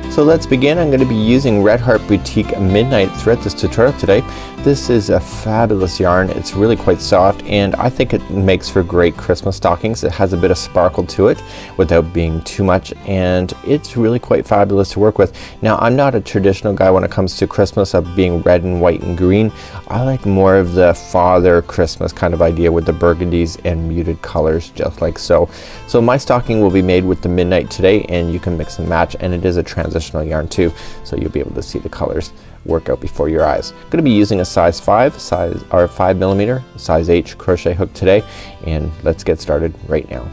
So let's begin. I'm going to be using Red Heart Boutique Midnight throughout this tutorial today. This is a fabulous yarn. It's really quite soft and I think it makes for great Christmas stockings. It has a bit of sparkle to it without being too much, and it's really quite fabulous to work with. Now, I'm not a traditional guy when it comes to Christmas of being red and white and green. I like more of the Father Christmas kind of idea with the burgundies and muted colors, just like so. So my stocking will be made with the Midnight today, and you can mix and match, and it is a transitional yarn too, so you'll be able to see the colors work out before your eyes. I'm going to be using a size 5 5mm size H crochet hook today, and let's get started right now.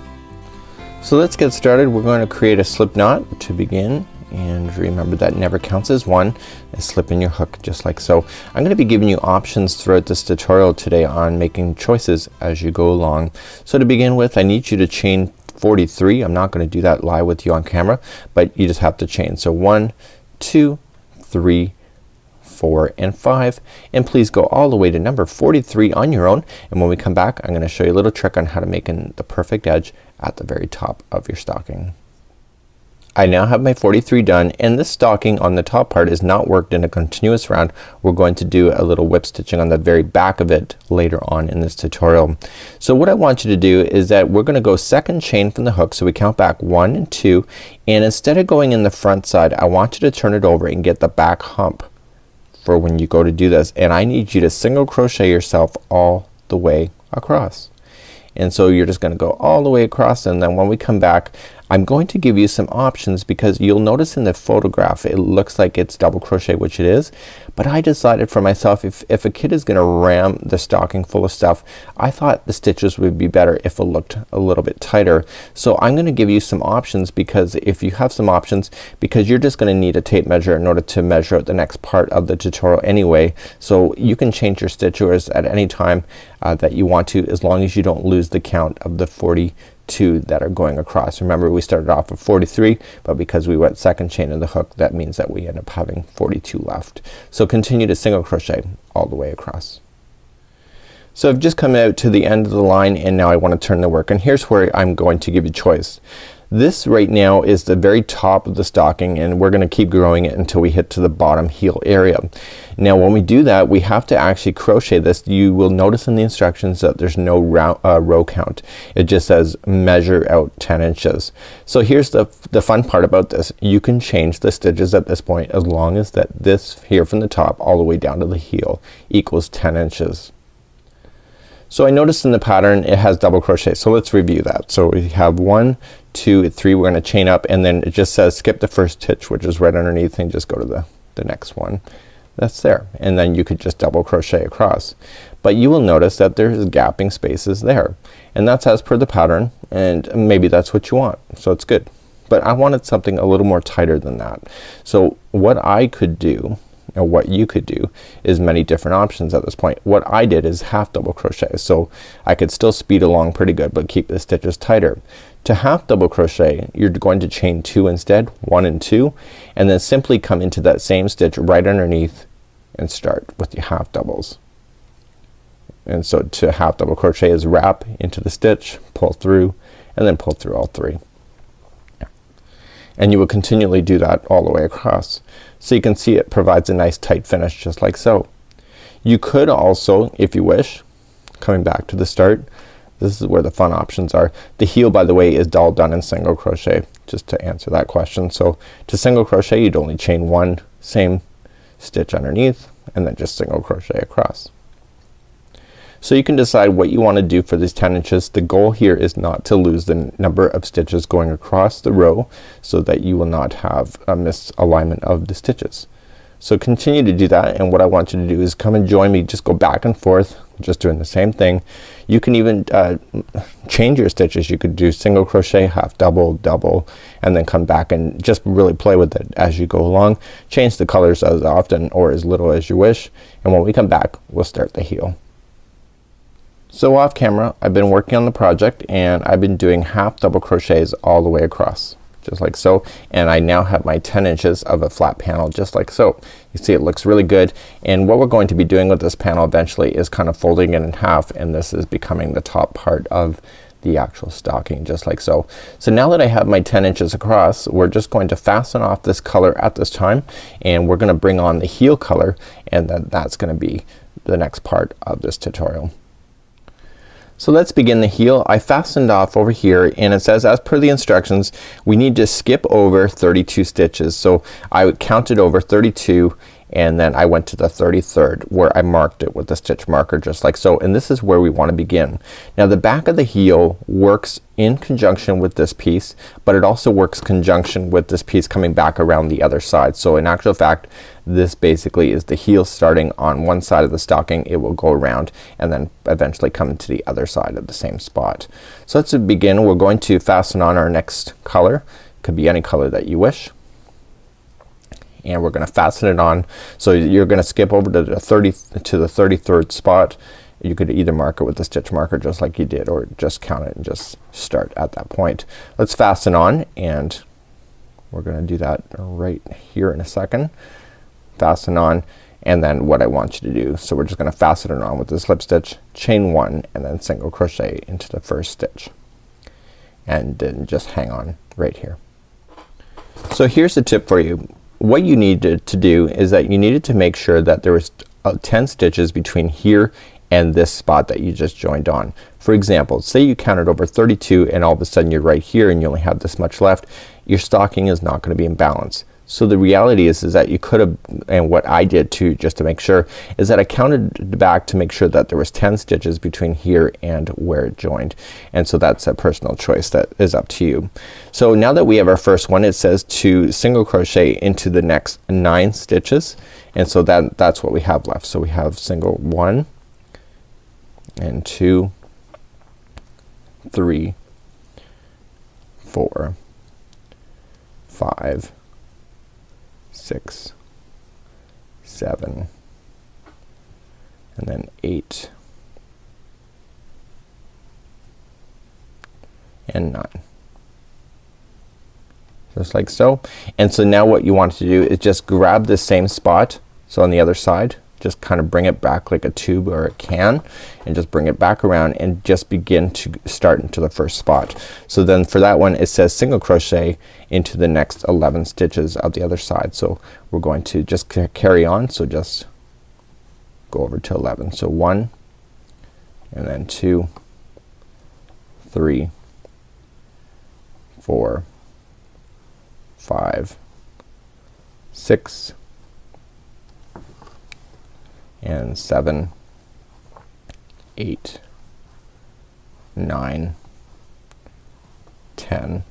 So let's get started. We're going to create a slip knot to begin, and remember that never counts as one, and slip in your hook just like so. I'm going to be giving you options throughout this tutorial today on making choices as you go along. So to begin with, I need you to chain 43. I'm not going to do that live with you on camera, but you just have to chain. So 1, 2, 3, 4, and 5, and please go all the way to number 43 on your own, and when we come back I'm going to show you a little trick on how to make the perfect edge at the very top of your stocking. I now have my 43 done, and this stocking on the top part is not worked in a continuous round. We're going to do a little whip stitching on the very back of it later on in this tutorial. So what I want you to do is that we're gonna go second chain from the hook, so we count back 1 and 2, and instead of going in the front side I want you to turn it over and get the back hump for when you go to do this, and I need you to single crochet yourself all the way across. And so you're just gonna go all the way across, and then when we come back I'm going to give you some options, because you'll notice in the photograph it looks like it's double crochet, which it is, but I decided for myself if a kid is gonna ram the stocking full of stuff, I thought the stitches would be better if it looked a little bit tighter. So I'm gonna give you some options, because if you have some options, because you're just gonna need a tape measure in order to measure out the next part of the tutorial anyway, so you can change your stitchers at any time that you want to, as long as you don't lose the count of the 42 that are going across. Remember, we started off with 43, but because we went second chain in the hook, that means that we end up having 42 left. So continue to single crochet all the way across. So I've just come out to the end of the line, and now I want to turn the work, and here's where I'm going to give you choice. This right now is the very top of the stocking, and we're gonna keep growing it until we hit to the bottom heel area. Now when we do that, we have to actually crochet this. You will notice in the instructions that there's no row count. It just says measure out 10 inches. So here's the fun part about this. You can change the stitches at this point, as long as that this here from the top all the way down to the heel equals 10 inches. So I noticed in the pattern it has double crochet, so let's review that. So we have 1, 2, 3, we're gonna chain up, and then it just says skip the first stitch, which is right underneath, and just go to the next one. That's there, and then you could just double crochet across. But you will notice that there's gapping spaces there, and that's as per the pattern, and maybe that's what you want, so it's good. But I wanted something a little more tighter than that. So what I could do, and what you could do, is many different options at this point. What I did is half double crochet, so I could still speed along pretty good but keep the stitches tighter. To half double crochet, you're going to chain 2 instead, 1 and 2, and then simply come into that same stitch right underneath and start with your half doubles. And so to half double crochet is wrap into the stitch, pull through, and then pull through all 3. And you will continually do that all the way across. So you can see it provides a nice tight finish, just like so. You could also, if you wish, coming back to the start, this is where the fun options are. The heel, by the way, is all done in single crochet, just to answer that question. So to single crochet you'd only chain 1 same stitch underneath, and then just single crochet across. So you can decide what you want to do for these 10 inches. The goal here is not to lose the number of stitches going across the row, so that you will not have a misalignment of the stitches. So continue to do that, and what I want you to do is come and join me. Just go back and forth, just doing the same thing. You can even change your stitches. You could do single crochet, half double, double, and then come back and just really play with it as you go along. Change the colors as often or as little as you wish, and when we come back we'll start the heel. So off camera I've been working on the project, and I've been doing half double crochets all the way across, just like so, and I now have my 10 inches of a flat panel, just like so. You see it looks really good, and what we're going to be doing with this panel eventually is kind of folding it in half, and this is becoming the top part of the actual stocking, just like so. So now that I have my 10 inches across, we're just going to fasten off this color at this time, and we're gonna bring on the heel color, and then that's gonna be the next part of this tutorial. So let's begin the heel. I fastened off over here, and it says, as per the instructions, we need to skip over 32 stitches. So I counted over 32, and then I went to the 33rd where I marked it with the stitch marker, just like so. And this is where we want to begin. Now the back of the heel works in conjunction with this piece, but it also works conjunction with this piece coming back around the other side. So in actual fact, this basically is the heel starting on one side of the stocking. It will go around and then eventually come to the other side of the same spot. So let's begin. We're going to fasten on our next color. Could be any color that you wish. And we're gonna fasten it on. So you're gonna skip over to the 33rd spot. You could either mark it with the stitch marker just like you did, or just count it and just start at that point. Let's fasten on, and we're gonna do that right here in a second. Fasten on, and then what I want you to do, so we're just gonna fasten it on with the slip stitch, chain 1, and then single crochet into the first stitch, and then just hang on right here. So here's the tip for you. What you needed to do is that you needed to make sure that there was 10 stitches between here and this spot that you just joined on. For example, say you counted over 32 and all of a sudden you're right here and you only have this much left. Your stocking is not gonna be in balance. So the reality is that you could have, and what I did too just to make sure, is that I counted back to make sure that there was 10 stitches between here and where it joined. And so that's a personal choice that is up to you. So now that we have our first one, it says to single crochet into the next 9 stitches, and so that's what we have left. So we have single 1 and 2, 3, 4, 5, 6, 7, and then 8 and 9, just like so. And so now what you want to do is just grab the same spot, so on the other side, just kind of bring it back like a tube or a can, and just bring it back around and just begin to start into the first spot. So then for that one it says single crochet into the next 11 stitches of the other side. So we're going to just carry on, so just go over to 11. So 1 and then 2, 3, 4, 5, 6, and 7, 8, 9, 10,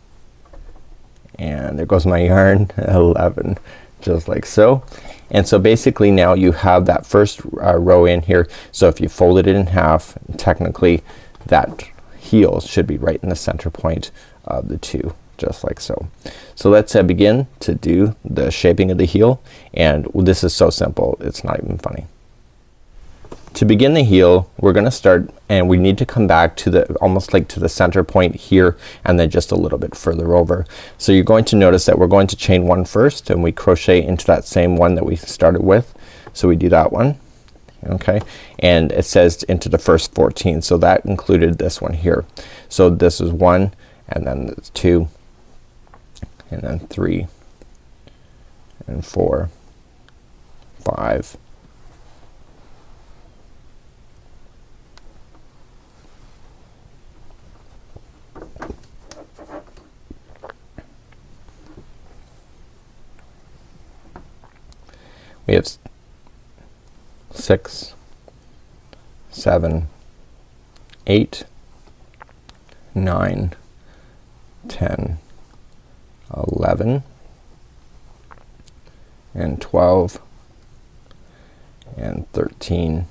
and there goes my yarn, 11, just like so. And so basically now you have that first row in here. So if you folded it in half, technically that heel should be right in the center point of the two, just like so. So let's begin to do the shaping of the heel, and this is so simple it's not even funny. To begin the heel, we're gonna start, and we need to come back to the almost like to the center point here, and then just a little bit further over. So you're going to notice that we're going to chain 1 first, and we crochet into that same one that we started with. So we do that one, okay, and it says into the first 14, so that included this one here. So this is 1, and then it's 2, and then 3, and 4, 5, we have 6, 7, 8, 9, 10, 11, and 12, and 13,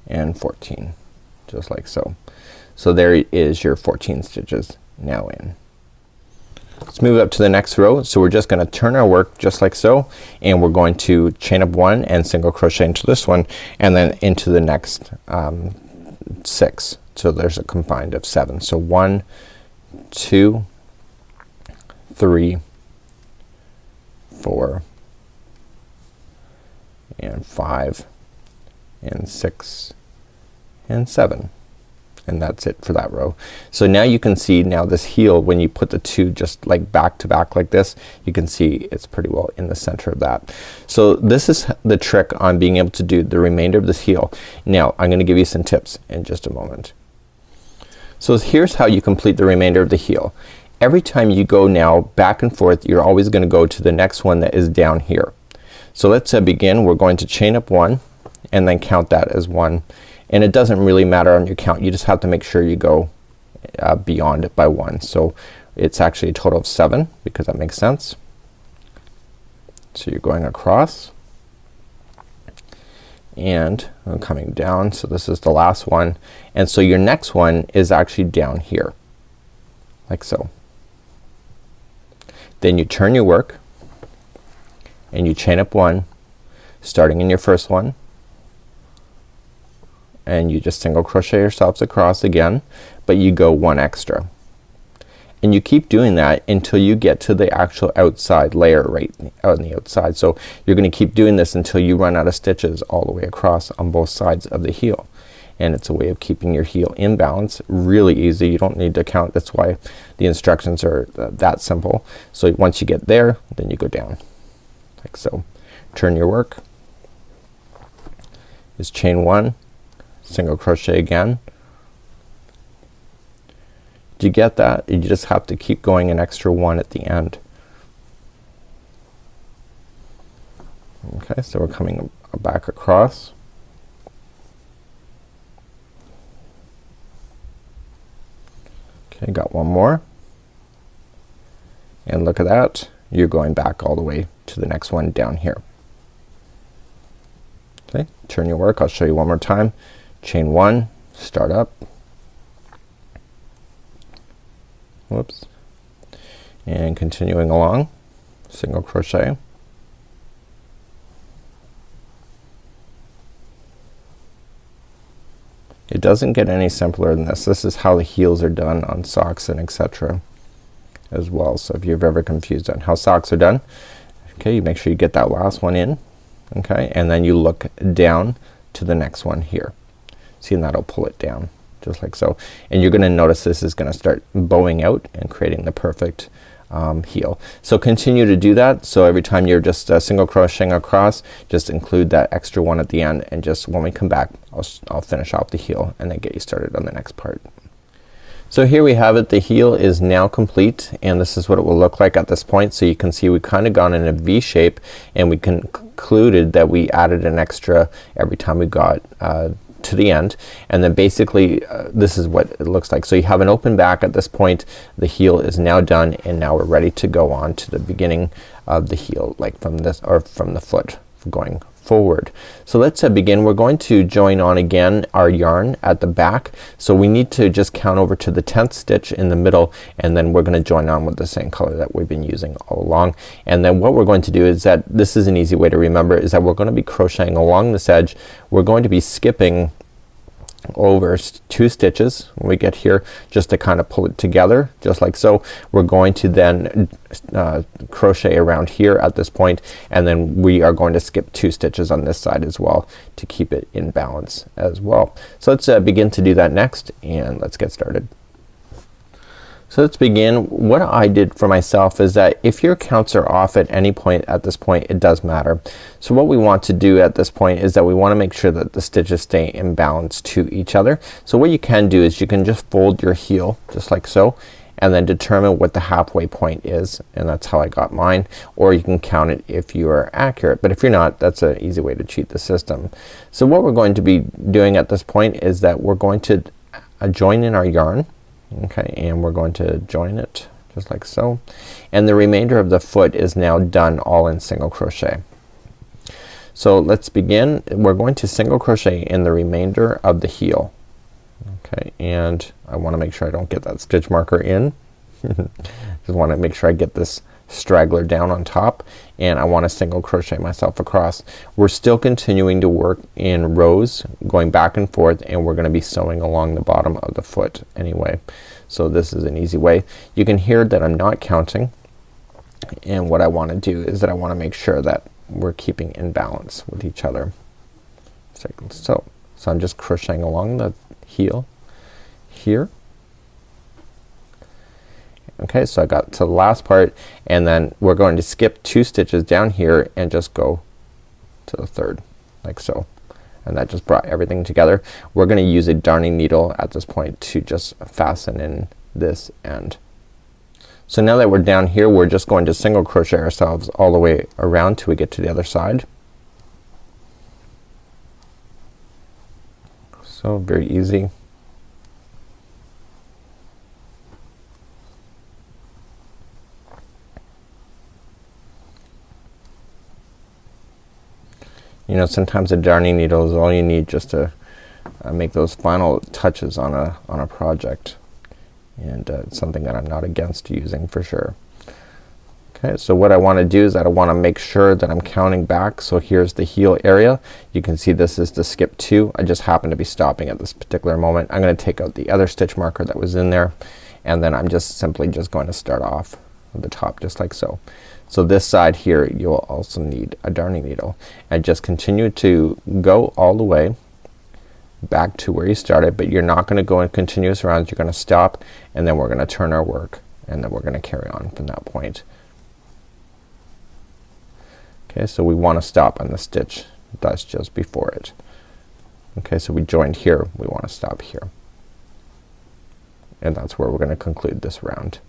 and 14, just like so. So there is your 14 stitches now in. Let's move up to the next row. So we're just gonna turn our work just like so, and we're going to chain up 1 and single crochet into this one, and then into the next 6. So there's a combined of 7. So 1, 2, 3, 4, and 5, and 6, and 7. and that's it for that row. So now you can see now this heel, when you put the two just like back to back like this, you can see it's pretty well in the center of that. So this is the trick on being able to do the remainder of this heel. Now I'm gonna give you some tips in just a moment. So here's how you complete the remainder of the heel. Every time you go now back and forth, you're always gonna go to the next one that is down here. So let's begin. We're going to chain up 1 and then count that as 1, and it doesn't really matter on your count, you just have to make sure you go beyond it by 1. So it's actually a total of 7 because that makes sense. So you're going across and I'm coming down, so this is the last one, and so your next one is actually down here like so. Then you turn your work and you chain up 1 starting in your first one, and you just single crochet yourselves across again, but you go 1 extra, and you keep doing that until you get to the actual outside layer right on the outside. So you're gonna keep doing this until you run out of stitches all the way across on both sides of the heel, and it's a way of keeping your heel in balance. Really easy, you don't need to count, that's why the instructions are that simple. So once you get there, then you go down like so. Turn your work, is chain 1, single crochet again. Do you get that? You just have to keep going an extra 1 at the end. Okay, so we're coming back across. Okay, got 1 more, and look at that, you're going back all the way to the next one down here. Okay, turn your work, I'll show you one more time. Chain 1, start up, whoops, and continuing along, single crochet, it doesn't get any simpler than this. This is how the heels are done on socks and etc. as well. So if you're ever confused on how socks are done, okay, you make sure you get that last one in, okay, and then you look down to the next one here. See, and that'll pull it down just like so, and you're gonna notice this is gonna start bowing out and creating the perfect heel. So continue to do that. So every time you're just single crocheting across, just include that extra 1 at the end, and just when we come back I'll finish off the heel and then get you started on the next part. So here we have it, the heel is now complete, and this is what it will look like at this point. So you can see we kind of gone in a V shape, and we concluded that we added an extra every time we got to the end, and then basically this is what it looks like. So you have an open back at this point, the heel is now done, and now we're ready to go on to the beginning of the heel, like from this, or from the foot going forward. So let's begin. We're going to join on again our yarn at the back, so we need to just count over to the 10th stitch in the middle, and then we're gonna join on with the same color that we've been using all along. And then what we're going to do is that, this is an easy way to remember, is that we're gonna be crocheting along this edge. We're going to be skipping over 2 stitches when we get here, just to kind of pull it together just like so. We're going to then crochet around here at this point, and then we are going to skip 2 stitches on this side as well to keep it in balance as well. So let's begin to do that next, and let's get started. So let's begin. What I did for myself is that if your counts are off at any point at this point, it does matter. So what we want to do at this point is that we want to make sure that the stitches stay in balance to each other. So what you can do is you can just fold your heel just like so, and then determine what the halfway point is, and that's how I got mine. Or you can count it if you are accurate, but if you're not, that's an easy way to cheat the system. So what we're going to be doing at this point is that we're going to join in our yarn. Okay, and we're going to join it just like so, and the remainder of the foot is now done all in single crochet. So let's begin. We're going to single crochet in the remainder of the heel. Okay, and I want to make sure I don't get that stitch marker in. Just want to make sure I get this straggler down on top, and I want to single crochet myself across. We're still continuing to work in rows going back and forth, and we're gonna be sewing along the bottom of the foot anyway. So this is an easy way. You can hear that I'm not counting, and what I want to do is that I want to make sure that we're keeping in balance with each other. So I'm just crocheting along the heel, here. Okay, so I got to the last part, and then we're going to skip 2 stitches down here and just go to the 3rd like so, and that just brought everything together. We're gonna use a darning needle at this point to just fasten in this end. So now that we're down here, we're just going to single crochet ourselves all the way around till we get to the other side. So very easy. You know, sometimes a darning needle is all you need just to make those final touches on a project, and it's something that I'm not against using for sure. Okay, so what I want to do is that I want to make sure that I'm counting back. So here's the heel area. You can see this is the skip 2. I just happen to be stopping at this particular moment. I'm gonna take out the other stitch marker that was in there, and then I'm just simply just going to start off at the top just like so. So this side here you'll also need a darning needle, and just continue to go all the way back to where you started, but you're not gonna go in continuous rounds. You're gonna stop, and then we're gonna turn our work, and then we're gonna carry on from that point. Okay, so we want to stop on the stitch that's just before it. Okay, so we joined here, we want to stop here, and that's where we're gonna conclude this round.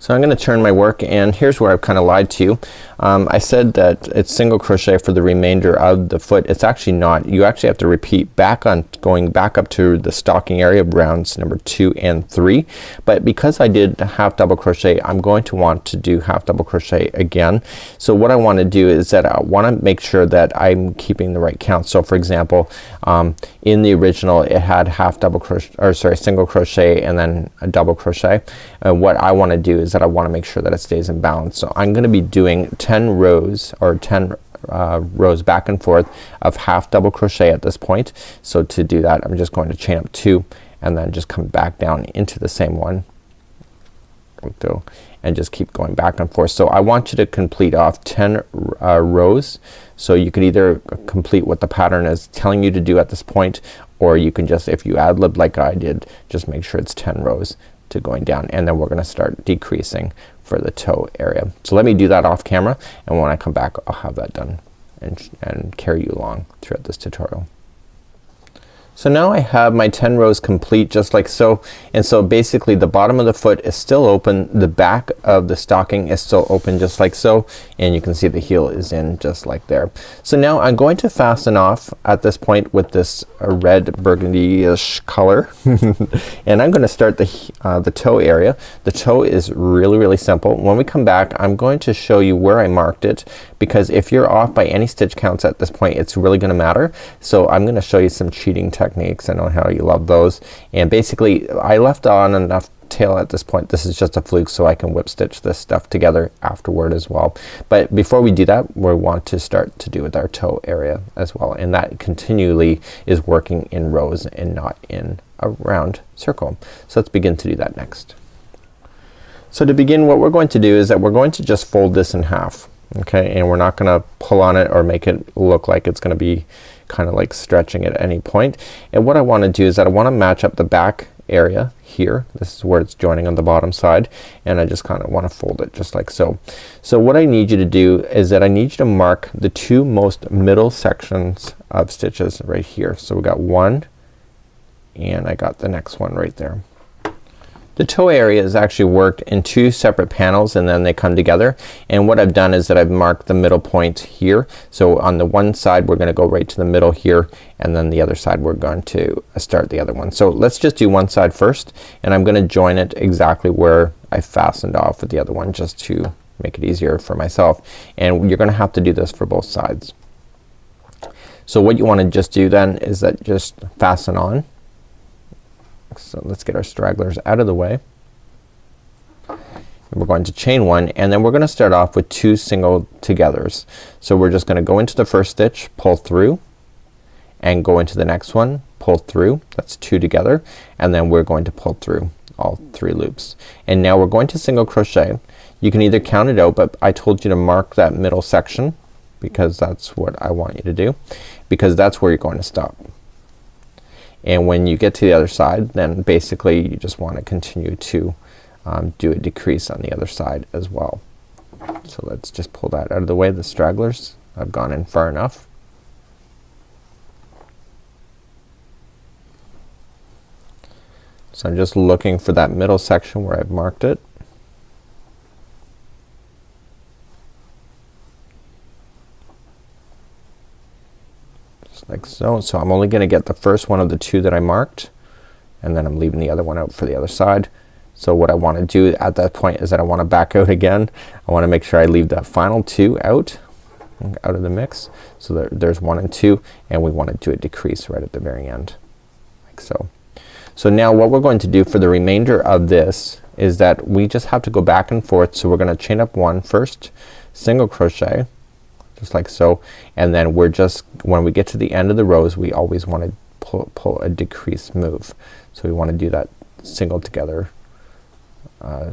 So I'm gonna turn my work, and here's where I've kinda lied to you. I said that it's single crochet for the remainder of the foot. It's actually not. You actually have to repeat back on going back up to the stocking area of rounds number 2 and 3. But because I did half double crochet, I'm going to want to do half double crochet again. So what I want to do is that I want to make sure that I'm keeping the right count. So for example, in the original it had half double crochet, or sorry, single crochet and then a double crochet. What I want to do is that I want to make sure that it stays in balance. So I'm gonna be doing 10 rows or 10 rows back and forth of half double crochet at this point. So to do that I'm just going to chain up 2 and then just come back down into the same one and just keep going back and forth. So I want you to complete off 10 rows. So you could either complete what the pattern is telling you to do at this point, or you can just, if you ad-lib like I did, just make sure it's 10 rows to going down, and then we're gonna start decreasing for the toe area. So let me do that off camera, and when I come back I'll have that done and carry you along throughout this tutorial. So now I have my 10 rows complete just like so, and so basically the bottom of the foot is still open, the back of the stocking is still open just like so, and you can see the heel is in just like there. So now I'm going to fasten off at this point with this red burgundy-ish color and I'm gonna start the toe area. The toe is really simple. When we come back I'm going to show you where I marked it, because if you're off by any stitch counts at this point it's really gonna matter. So I'm gonna show you some cheating techniques. I know how you love those, and basically I left on enough tail at this point. This is just a fluke so I can whip stitch this stuff together afterward as well. But before we do that we want to start to do with our toe area as well, and that continually is working in rows and not in a round circle. So let's begin to do that next. So to begin, what we're going to do is that we're going to just fold this in half. Okay, and we're not gonna pull on it or make it look like it's gonna be kinda like stretching at any point. And what I wanna do is that I wanna match up the back area here. This is where it's joining on the bottom side, and I just kinda wanna fold it just like so. So what I need you to do is that I need you to mark the 2 most middle sections of stitches right here. So we got 1 and I got the next one right there. The toe area is actually worked in 2 separate panels and then they come together, and what I've done is that I've marked the middle point here. So on the one side we're gonna go right to the middle here, and then the other side we're going to start the other one. So let's just do one side first, and I'm gonna join it exactly where I fastened off with the other one just to make it easier for myself, and you're gonna have to do this for both sides. So what you wanna just do then is that just fasten on. So let's get our stragglers out of the way. We're going to chain 1, and then we're gonna start off with 2 single togethers. So we're just gonna go into the first stitch, pull through, and go into the next one, pull through. That's 2 together, and then we're going to pull through all 3 loops. And now we're going to single crochet. You can either count it out, but I told you to mark that middle section because that's what I want you to do, because that's where you're going to stop. and when you get to the other side, then basically you just want to continue to do a decrease on the other side as well. So let's just pull that out of the way, the stragglers. I've gone in far enough. So I'm just looking for that middle section where I've marked it. Just like so. So I'm only gonna get the first one of the two that I marked, and then I'm leaving the other one out for the other side. So what I wanna do at that point is that I wanna back out again. I wanna make sure I leave that final two out of the mix. So there's 1 and 2, and we wanna do a decrease right at the very end, like so. So now what we're going to do for the remainder of this is that we just have to go back and forth. So we're gonna chain up 1 first, single crochet, just like so, and then we're just, when we get to the end of the rows, we always want to pull a decrease move. So we want to do that single together,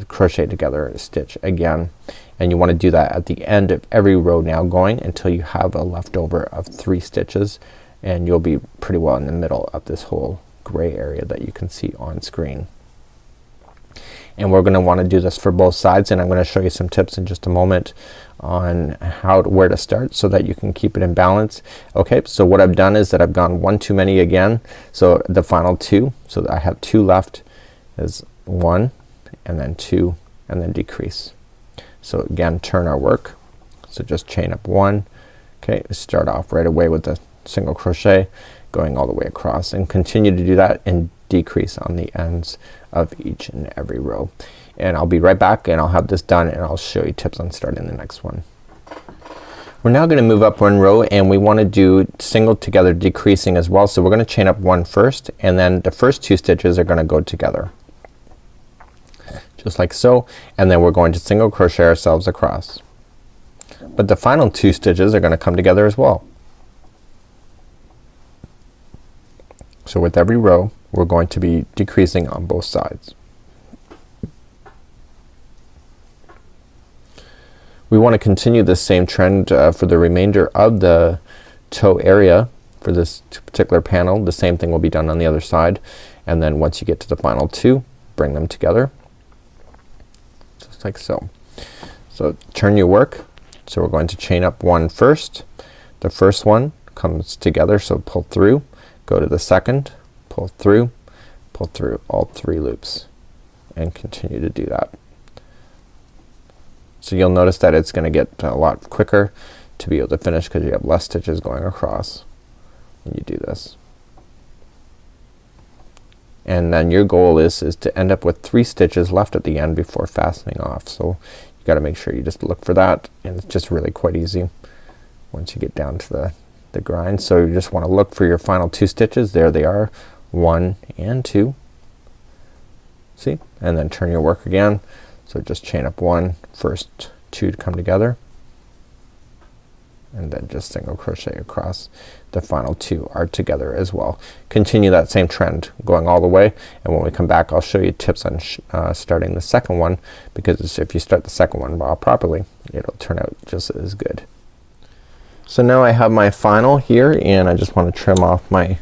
crochet together, stitch again, and you want to do that at the end of every row now, going until you have a leftover of 3 stitches, and you'll be pretty well in the middle of this whole gray area that you can see on screen. And we're gonna want to do this for both sides, and I'm gonna show you some tips in just a moment on where to start so that you can keep it in balance. Okay, so what I've done is that I've gone 1 too many again, so the final 2, so that I have 2 left is 1 and then 2 and then decrease. So again, turn our work, so just chain up 1. Okay, start off right away with the single crochet, going all the way across, and continue to do that and decrease on the ends of each and every row. And I'll be right back, and I'll have this done, and I'll show you tips on starting the next one. We're now gonna move up 1 row, and we wanna do single together decreasing as well. So we're gonna chain up 1 first, and then the first 2 stitches are gonna go together, just like so, and then we're going to single crochet ourselves across. But the final 2 stitches are gonna come together as well. So with every row we're going to be decreasing on both sides. We want to continue this same trend for the remainder of the toe area for this particular panel. The same thing will be done on the other side, and then once you get to the final 2, bring them together just like so. So turn your work. So we're going to chain up 1 first. The first one comes together, so pull through, go to the second, pull through all 3 loops, and continue to do that. So you'll notice that it's gonna get a lot quicker to be able to finish because you have less stitches going across when you do this. And then your goal is to end up with 3 stitches left at the end before fastening off. So you gotta make sure you just look for that, and it's just really quite easy once you get down to the grind. So you just want to look for your final 2 stitches. There they are, 1 and 2. See? And then turn your work again. So just chain up 1, first 2 to come together, and then just single crochet across. The final 2 are together as well. Continue that same trend going all the way, and when we come back I'll show you tips on starting the second one, because if you start the second one properly, it'll turn out just as good. So now I have my final here, and I just want to trim off my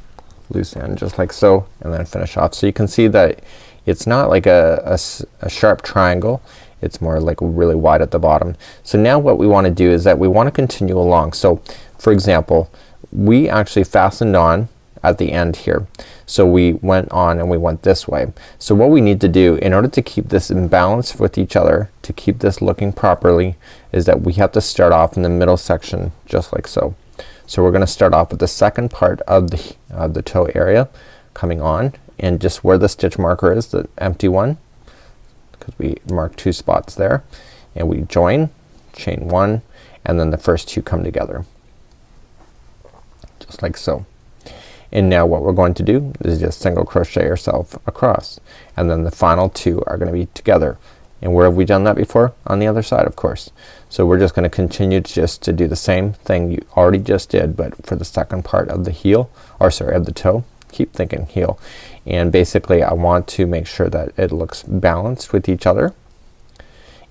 loose end just like so, and then finish off. So you can see that it's not like a sharp triangle, it's more like really wide at the bottom. So now what we want to do is that we want to continue along. So for example, we actually fastened on at the end here. So we went on and we went this way. So what we need to do in order to keep this in balance with each other, to keep this looking properly, is that we have to start off in the middle section just like so. So we're gonna start off with the second part of the toe area coming on, and just where the stitch marker is, the empty one, because we marked 2 spots there, and we join, chain 1, and then the first 2 come together just like so. And now what we're going to do is just single crochet ourselves across, and then the final 2 are gonna be together. And where have we done that before? On the other side, of course. So we're just gonna continue to do the same thing you already just did, but for the second part of the heel, or sorry, of the toe. Keep thinking heel. And basically I want to make sure that it looks balanced with each other,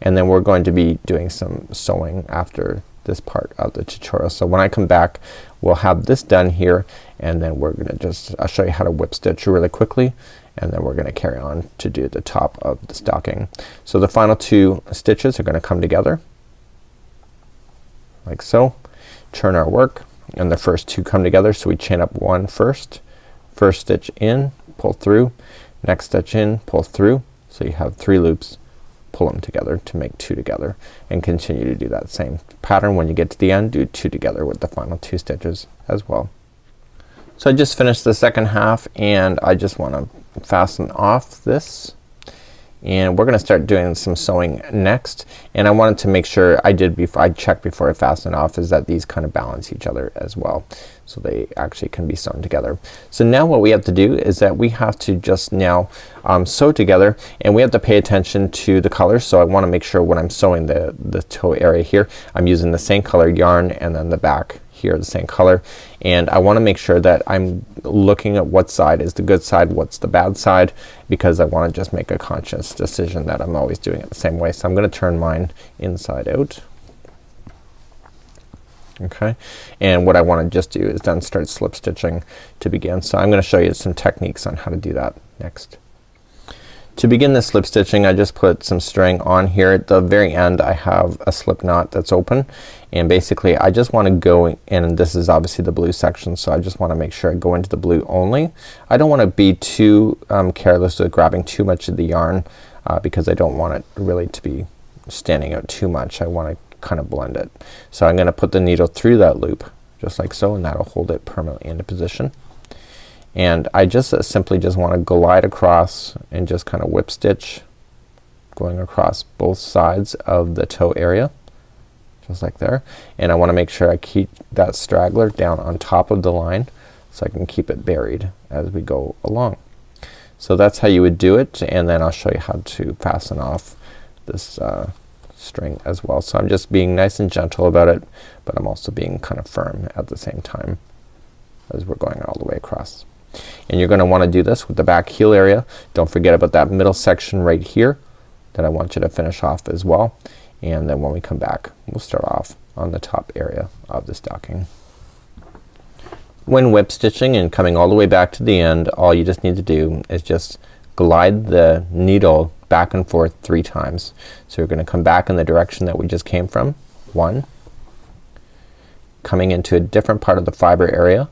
and then we're going to be doing some sewing after this part of the tutorial. So when I come back, we'll have this done here, and then we're gonna just, I'll show you how to whip stitch really quickly, and then we're gonna carry on to do the top of the stocking. So the final 2 stitches are gonna come together like so, turn our work, and the first 2 come together. So we chain up 1 first, first stitch in, pull through, next stitch in, pull through, so you have 3 loops, pull them together to make 2 together, and continue to do that same pattern. When you get to the end, do 2 together with the final 2 stitches as well. So I just finished the second half, and I just want to fasten off this, and we're gonna start doing some sewing next. And I wanted to make sure I checked before I fasten off, is that these kind of balance each other as well, so they actually can be sewn together. So now what we have to do is that we have to just now sew together, and we have to pay attention to the colors. So I want to make sure when I'm sewing the toe area here, I'm using the same color yarn, and then the back here the same color, and I want to make sure that I'm looking at what side is the good side, what's the bad side, because I want to just make a conscious decision that I'm always doing it the same way. So I'm gonna turn mine inside out. Okay, and what I want to just do is then start slip stitching to begin. So I'm gonna show you some techniques on how to do that next. To begin the slip stitching, I just put some string on here. At the very end I have a slip knot that's open, and basically I just want to go in, and this is obviously the blue section, so I just want to make sure I go into the blue only. I don't want to be too careless with grabbing too much of the yarn, because I don't want it really to be standing out too much. I want to kind of blend it. So I'm gonna put the needle through that loop just like so, and that'll hold it permanently into position. And I just simply just want to glide across and just kind of whip stitch going across both sides of the toe area just like there. And I want to make sure I keep that straggler down on top of the line so I can keep it buried as we go along. So that's how you would do it, and then I'll show you how to fasten off this string as well. So I'm just being nice and gentle about it, but I'm also being kind of firm at the same time as we're going all the way across. And you're gonna want to do this with the back heel area. Don't forget about that middle section right here that I want you to finish off as well. And then when we come back, we'll start off on the top area of the stocking. When whip stitching and coming all the way back to the end, all you just need to do is just glide the needle back and forth 3 times. So you're gonna come back in the direction that we just came from, 1, coming into a different part of the fiber area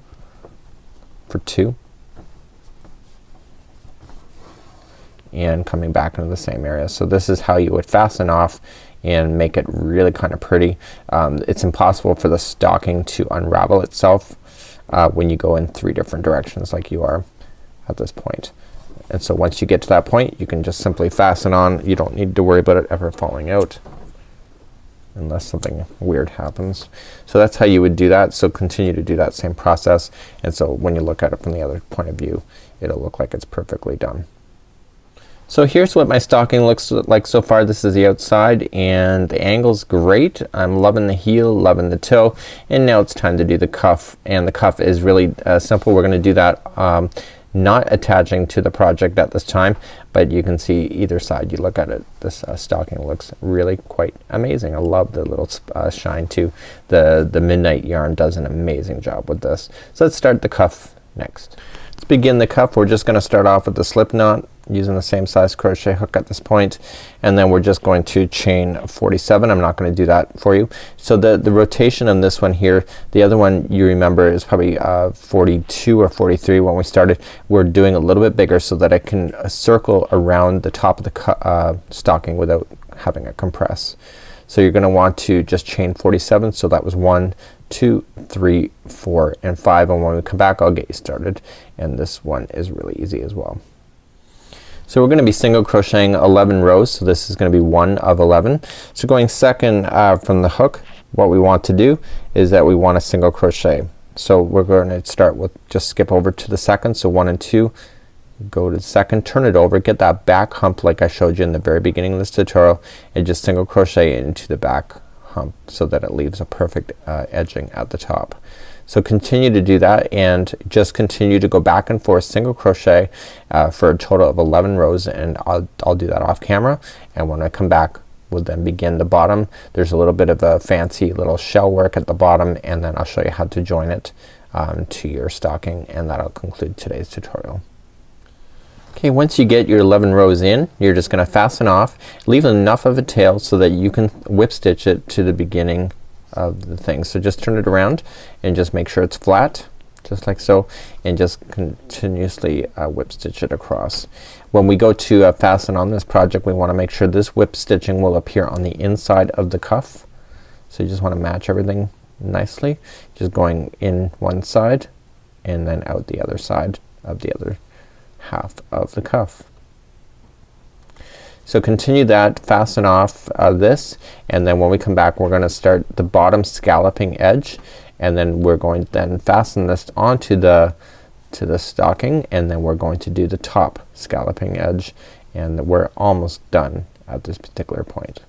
for 2, and coming back into the same area. So this is how you would fasten off and make it really kind of pretty. It's impossible for the stocking to unravel itself when you go in 3 different directions like you are at this point. And so once you get to that point, you can just simply fasten on. You don't need to worry about it ever falling out unless something weird happens. So that's how you would do that. So continue to do that same process, and so when you look at it from the other point of view, it'll look like it's perfectly done. So here's what my stocking looks like so far. This is the outside, and the angle's great. I'm loving the heel, loving the toe, and now it's time to do the cuff. And the cuff is really simple. We're gonna do that not attaching to the project at this time, but you can see either side you look at it, this stocking looks really quite amazing. I love the little shine too. The midnight yarn does an amazing job with this. So let's start the cuff next. Let's begin the cuff. We're just gonna start off with the slip knot using the same size crochet hook at this point, and then we're just going to chain 47. I'm not gonna do that for you. So the rotation on this one here, the other one you remember is probably 42 or 43 when we started. We're doing a little bit bigger so that I can circle around the top of the stocking without having it compress. So you're gonna want to just chain 47. So that was 1, 2, 3, 4, and 5, and when we come back I'll get you started, and this one is really easy as well. So we're gonna be single crocheting 11 rows, so this is gonna be 1 of 11. So going second from the hook, what we want to do is that we want to single crochet. So we're going to start with, just skip over to the second, so 1 and 2, go to the second, turn it over, get that back hump like I showed you in the very beginning of this tutorial, and just single crochet into the back hump so that it leaves a perfect edging at the top. So continue to do that, and just continue to go back and forth single crochet for a total of 11 rows, and I'll do that off camera, and when I come back we'll then begin the bottom. There's a little bit of a fancy little shell work at the bottom, and then I'll show you how to join it to your stocking, and that'll conclude today's tutorial. Okay, once you get your 11 rows in, you're just gonna fasten off, leave enough of a tail so that you can whip stitch it to the beginning of the thing. So just turn it around and just make sure it's flat, just like so, and just continuously whip stitch it across. When we go to fasten on this project, we wanna make sure this whip stitching will appear on the inside of the cuff. So you just wanna match everything nicely, just going in one side and then out the other side of the other half of the cuff. So continue that, fasten off this, and then when we come back we're gonna start the bottom scalloping edge, and then we're going to then fasten this onto the stocking, and then we're going to do the top scalloping edge, and we're almost done at this particular point.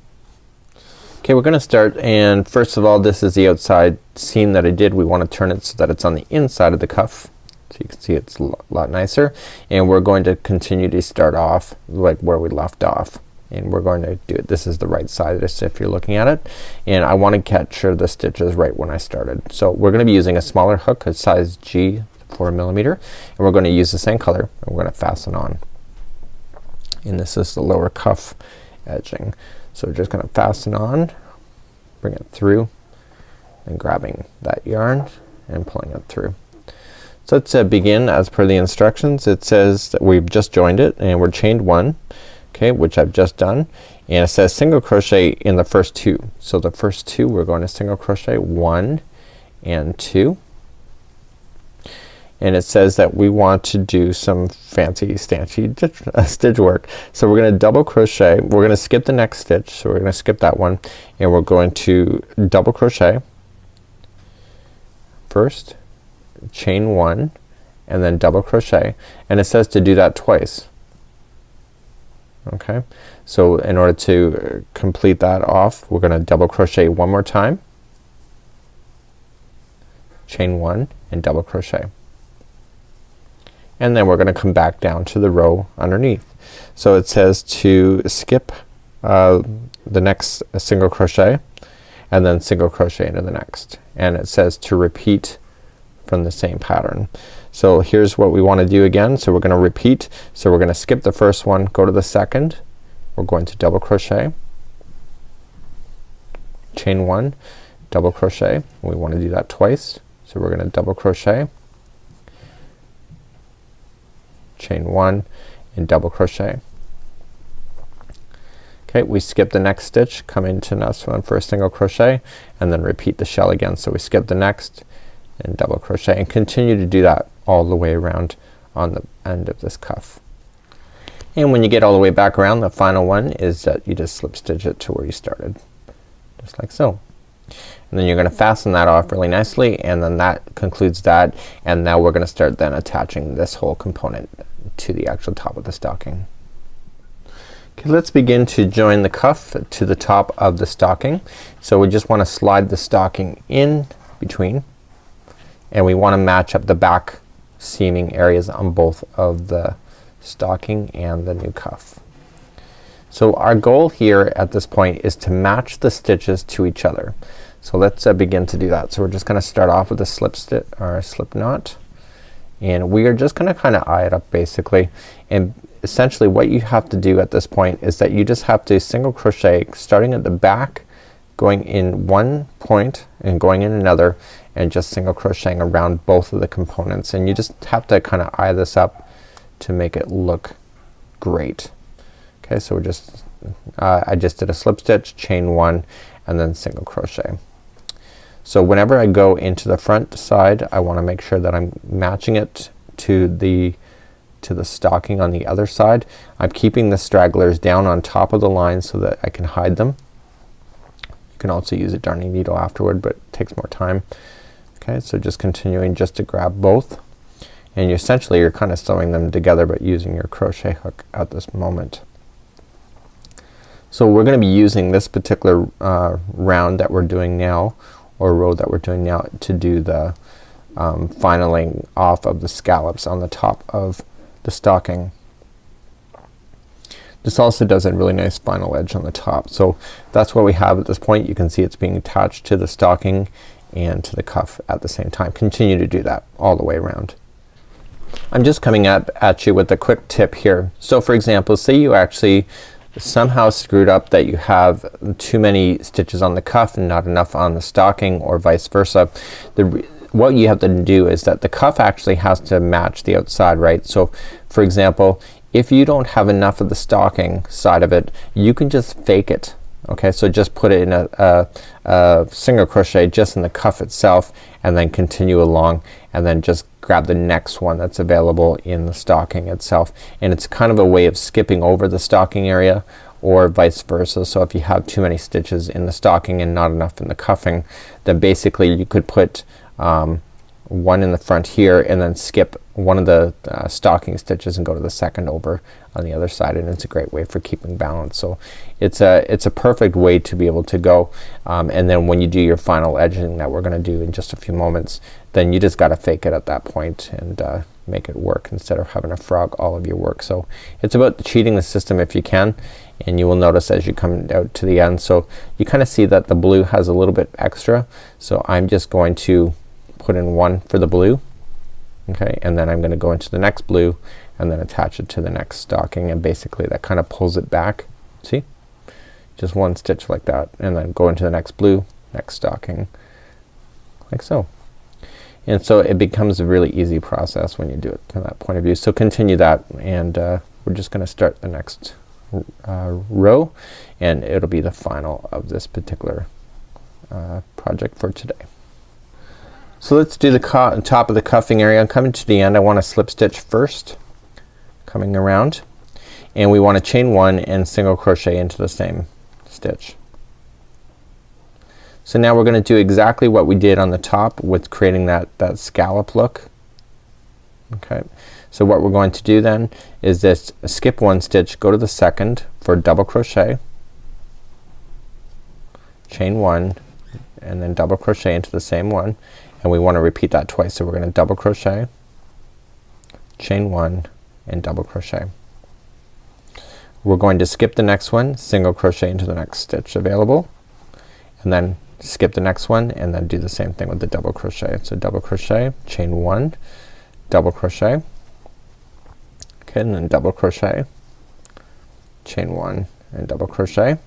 Okay, we're gonna start, and first of all, this is the outside seam that I did. We want to turn it so that it's on the inside of the cuff, so you can see it's a lot nicer, and we're going to continue to start off like where we left off, and we're going to do it. This is the right side of this if you're looking at it, and I want to capture the stitches right when I started. So we're gonna be using a smaller hook, a size G, 4mm, and we're going to use the same color, and we're gonna fasten on, and this is the lower cuff edging. So we're just gonna fasten on, bring it through, and grabbing that yarn and pulling it through. So let's begin as per the instructions. It says that we've just joined it and we're chained 1, okay, which I've just done, and it says single crochet in the first 2. So the first 2 we're going to single crochet 1 and 2, and it says that we want to do some fancy stitch work. So we're gonna double crochet, we're gonna skip the next stitch, so we're gonna skip that one, and we're going to double crochet first, chain 1, and then double crochet, and it says to do that twice. Okay, so in order to complete that off, we're gonna double crochet one more time, chain 1, and double crochet, and then we're gonna come back down to the row underneath. So it says to skip the next single crochet, and then single crochet into the next, and it says to repeat from the same pattern. So here's what we want to do again. So we're gonna repeat. So we're gonna skip the first one, go to the second, we're going to double crochet, chain 1, double crochet. We want to do that twice, so we're gonna double crochet, chain 1, and double crochet. Okay, we skip the next stitch, come into this one first, single crochet, and then repeat the shell again. So we skip the next and double crochet, and continue to do that all the way around on the end of this cuff. And when you get all the way back around, the final one is that you just slip stitch it to where you started, just like so. And then you're gonna fasten that off really nicely, and then that concludes that, and now we're gonna start then attaching this whole component to the actual top of the stocking. Okay, let's begin to join the cuff to the top of the stocking. So we just wanna slide the stocking in between, and we wanna match up the back seaming areas on both of the stocking and the new cuff. So our goal here at this point is to match the stitches to each other. So let's begin to do that. So we're just gonna start off with a slip stitch or a slip knot, and we are just gonna kinda eye it up basically, and essentially what you have to do at this point is that you just have to single crochet starting at the back, going in one point and going in another, and just single crocheting around both of the components, and you just have to kinda eye this up to make it look great. Okay, so we're just I just did a slip stitch, chain 1, and then single crochet. So whenever I go into the front side, I wanna make sure that I'm matching it to the stocking on the other side. I'm keeping the stragglers down on top of the line so that I can hide them. You can also use a darning needle afterward, but it takes more time. Okay, so just continuing just to grab both, and you essentially you're kind of sewing them together but using your crochet hook at this moment. So we're gonna be using this particular round that we're doing now, or row that we're doing now, to do the finaling off of the scallops on the top of the stocking. This also does a really nice final edge on the top. So that's what we have at this point. You can see it's being attached to the stocking and to the cuff at the same time. Continue to do that all the way around. I'm just coming up at you with a quick tip here. So for example, say you actually somehow screwed up that you have too many stitches on the cuff and not enough on the stocking, or vice versa. What you have to do is that the cuff actually has to match the outside, right? So for example, if you don't have enough of the stocking side of it, you can just fake it. Okay, so just put it in a single crochet just in the cuff itself, and then continue along, and then just grab the next one that's available in the stocking itself. And it's kind of a way of skipping over the stocking area, or vice versa. So if you have too many stitches in the stocking and not enough in the cuffing, then basically you could put one in the front here and then skip one of the stocking stitches and go to the second over on the other side, and it's a great way for keeping balance. So it's a perfect way to be able to go, and then when you do your final edging that we're gonna do in just a few moments, then you just gotta fake it at that point and make it work instead of having to frog all of your work. So it's about cheating the system if you can, and you will notice as you come out to the end, so you kinda see that the blue has a little bit extra, so I'm just going to put in one for the blue, okay, and then I'm gonna go into the next blue and then attach it to the next stocking, and basically that kind of pulls it back. See, just one stitch like that, and then go into the next blue, next stocking, like so. And so it becomes a really easy process when you do it from that point of view. So continue that, and we're just gonna start the next row, and it'll be the final of this particular project for today. So let's do the top of the cuffing area. I'm coming to the end. I want to slip stitch first, coming around, and we want to chain one and single crochet into the same stitch. So now we're gonna do exactly what we did on the top with creating that scallop look. Okay, so what we're going to do then is this: skip one stitch, go to the second for double crochet, chain one, and then double crochet into the same one, and we want to repeat that twice. So we're gonna double crochet, chain one, and double crochet. We're going to skip the next one, single crochet into the next stitch available, and then skip the next one, and then do the same thing with the double crochet. So double crochet, chain one, double crochet, okay, and then double crochet, chain one, and double crochet,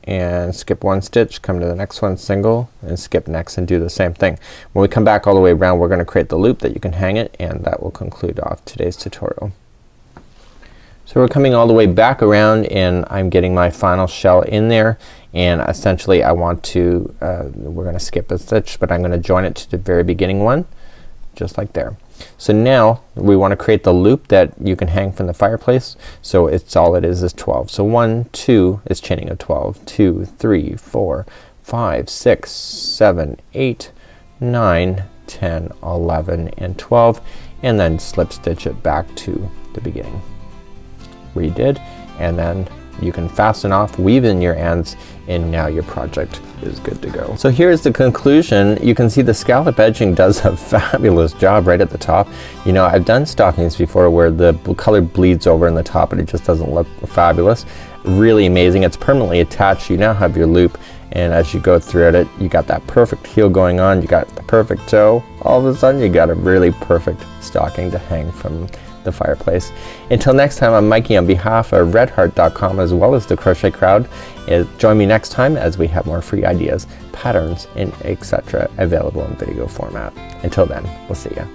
and skip one stitch, come to the next one, single, and skip next, and do the same thing. When we come back all the way around, we're gonna create the loop that you can hang it, and that will conclude off today's tutorial. So we're coming all the way back around, and I'm getting my final shell in there, and essentially I want to we're gonna skip a stitch, but I'm gonna join it to the very beginning one, just like there. So now we want to create the loop that you can hang from the fireplace. So it's all it is 12. So 1, 2 is chaining of 12, 2, 3, 4, 5, 6, 7, 8, 9, 10, 11, and 12, and then slip stitch it back to the beginning where you did, and then you can fasten off, weave in your ends, and now your project is good to go. So here's the conclusion. You can see the scallop edging does a fabulous job right at the top. You know, I've done stockings before where the color bleeds over in the top and it just doesn't look fabulous. Really amazing. It's permanently attached. You now have your loop, and as you go through it, you got that perfect heel going on, you got the perfect toe. All of a sudden you got a really perfect stocking to hang from the fireplace. Until next time, I'm Mikey on behalf of redheart.com as well as the Crochet Crowd. Join me next time as we have more free ideas, patterns, and etc. available in video format. Until then, we'll see ya.